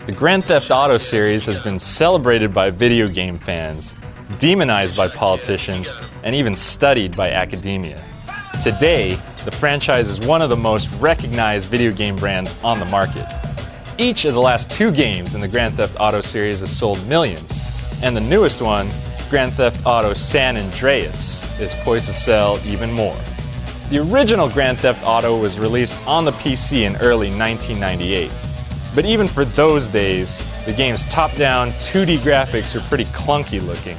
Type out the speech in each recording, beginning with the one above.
The Grand Theft Auto series has been celebrated by video game fans, demonized by politicians, and even studied by academia. Today, the franchise is one of the most recognized video game brands on the market. Each of the last 2 games in the Grand Theft Auto series has sold millions, and the newest one, Grand Theft Auto San Andreas, is poised to sell even more. The original Grand Theft Auto was released on the PC in early 1998. But even for those days, the game's top-down 2D graphics were pretty clunky looking.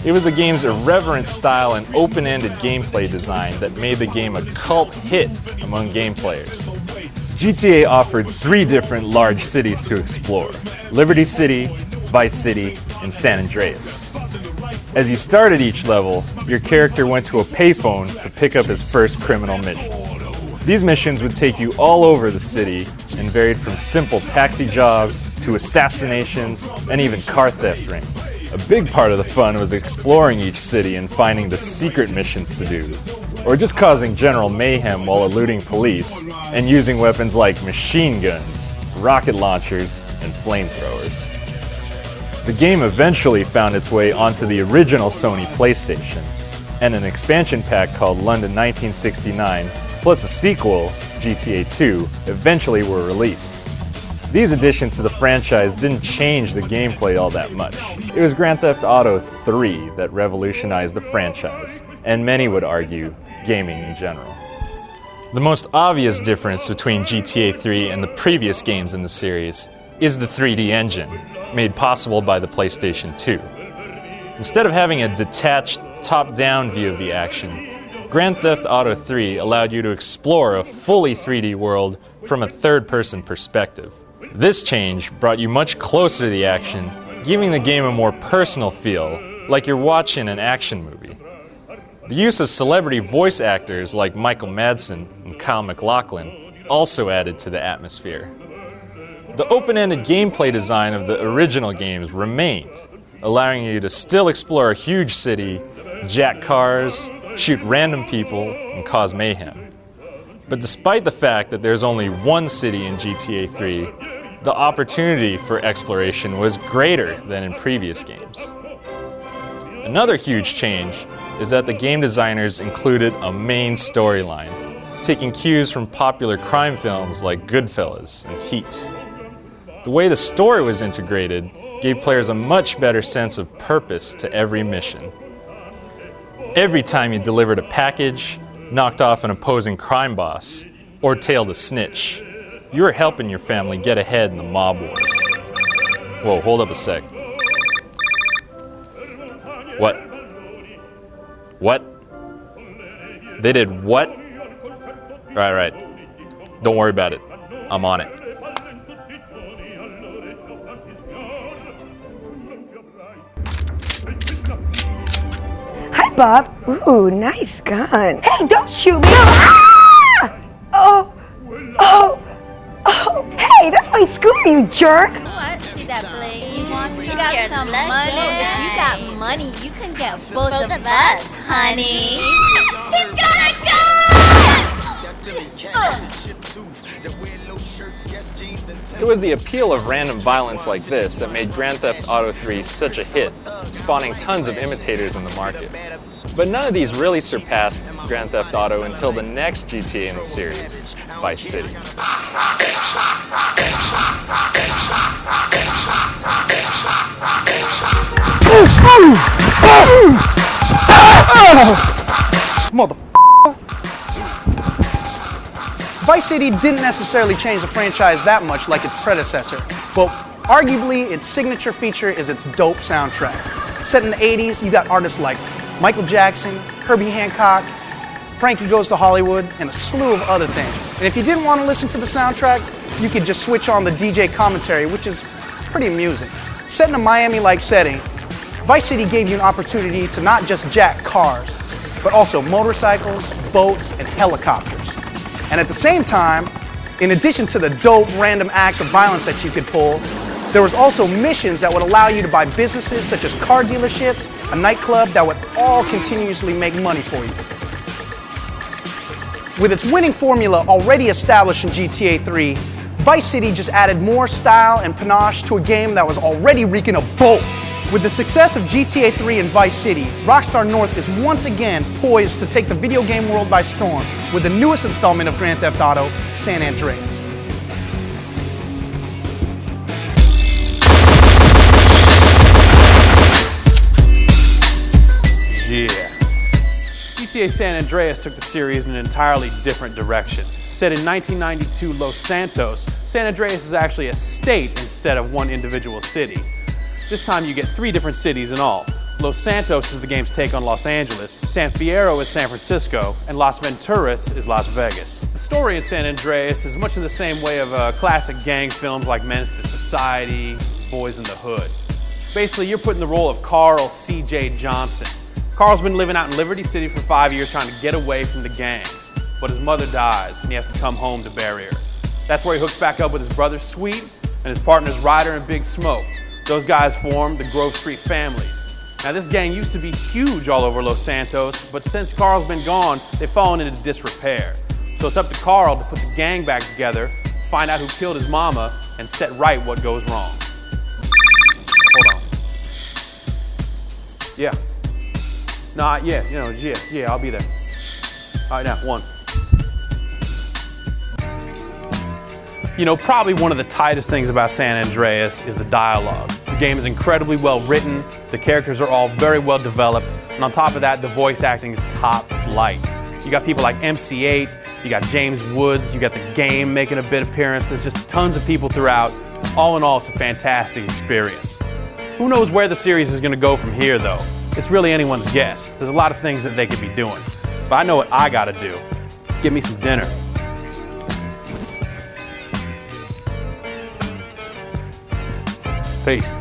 It was the game's irreverent style and open-ended gameplay design that made the game a cult hit among game players. GTA offered 3 different large cities to explore: Liberty City, Vice City, and San Andreas. As you started each level, your character went to a payphone to pick up his first criminal mission. These missions would take you all over the city and varied from simple taxi jobs to assassinations and even car theft rings. A big part of the fun was exploring each city and finding the secret missions to do, or just causing general mayhem while eluding police and using weapons like machine guns, rocket launchers, and flamethrowers. The game eventually found its way onto the original Sony PlayStation, and an expansion pack called London 1969 plus a sequel, GTA 2, eventually were released. These additions to the franchise didn't change the gameplay all that much. It was Grand Theft Auto 3 that revolutionized the franchise, and many would argue, gaming in general. The most obvious difference between GTA 3 and the previous games in the series is the 3D engine, made possible by the PlayStation 2. Instead of having a detached, top-down view of the action, Grand Theft Auto 3 allowed you to explore a fully 3D world from a third-person perspective. This change brought you much closer to the action, giving the game a more personal feel, like you're watching an action movie. The use of celebrity voice actors like Michael Madsen and Kyle MacLachlan also added to the atmosphere. The open-ended gameplay design of the original games remained, allowing you to still explore a huge city, jack cars, shoot random people, and cause mayhem. But despite the fact that there's only one city in GTA 3, the opportunity for exploration was greater than in previous games. Another huge change is that the game designers included a main storyline, taking cues from popular crime films like Goodfellas and Heat. The way the story was integrated gave players a much better sense of purpose to every mission. Every time you delivered a package, knocked off an opposing crime boss, or tailed a snitch, you were helping your family get ahead in the mob wars. Whoa, hold up a sec. What? What? They did what? Right. Don't worry about it. I'm on it. Hi, Bob. Ooh, nice gun. Hey, don't shoot me. Ah! Oh. Hey, that's my scooter, you jerk. What? See that bling? You got some money. If you got money, you can get both of us, honey. He's got a gun! It was the appeal of random violence like this that made Grand Theft Auto 3 such a hit, spawning tons of imitators in the market. But none of these really surpassed Grand Theft Auto until the next GTA in the series, Vice City. Vice City didn't necessarily change the franchise that much like its predecessor, but arguably its signature feature is its dope soundtrack. Set in the 80s, you got artists like Michael Jackson, Herbie Hancock, Frankie Goes to Hollywood, and a slew of other things. And if you didn't want to listen to the soundtrack, you could just switch on the DJ commentary, which is pretty amusing. Set in a Miami-like setting, Vice City gave you an opportunity to not just jack cars, but also motorcycles, boats, and helicopters. And at the same time, in addition to the dope random acts of violence that you could pull, there was also missions that would allow you to buy businesses such as car dealerships, a nightclub that would all continuously make money for you. With its winning formula already established in GTA 3, Vice City just added more style and panache to a game that was already reeking of both. With the success of GTA 3 and Vice City, Rockstar North is once again poised to take the video game world by storm with the newest installment of Grand Theft Auto, San Andreas. Yeah. GTA San Andreas took the series in an entirely different direction. Set in 1992 Los Santos, San Andreas is actually a state instead of one individual city. This time you get 3 different cities in all. Los Santos is the game's take on Los Angeles, San Fierro is San Francisco, and Las Venturas is Las Vegas. The story in San Andreas is much in the same way of classic gang films like Menace to Society, Boys in the Hood. Basically, you're put in the role of Carl C.J. Johnson. Carl's been living out in Liberty City for 5 years trying to get away from the gangs, but his mother dies and he has to come home to bury her. That's where he hooks back up with his brother Sweet and his partners Ryder and Big Smoke. Those guys form the Grove Street Families. Now this gang used to be huge all over Los Santos, but since Carl's been gone, they've fallen into disrepair. So it's up to Carl to put the gang back together, find out who killed his mama, and set right what goes wrong. Hold on. Yeah. Nah, yeah, I'll be there. All right, now, 1. You know, probably one of the tightest things about San Andreas is the dialogue. The game is incredibly well written, the characters are all very well developed, and on top of that, the voice acting is top flight. You got people like MC8, you got James Woods, you got the game making a bit appearance, there's just tons of people throughout. All in all, it's a fantastic experience. Who knows where the series is going to go from here, though? It's really anyone's guess. There's a lot of things that they could be doing. But I know what I gotta do. Get me some dinner. Peace.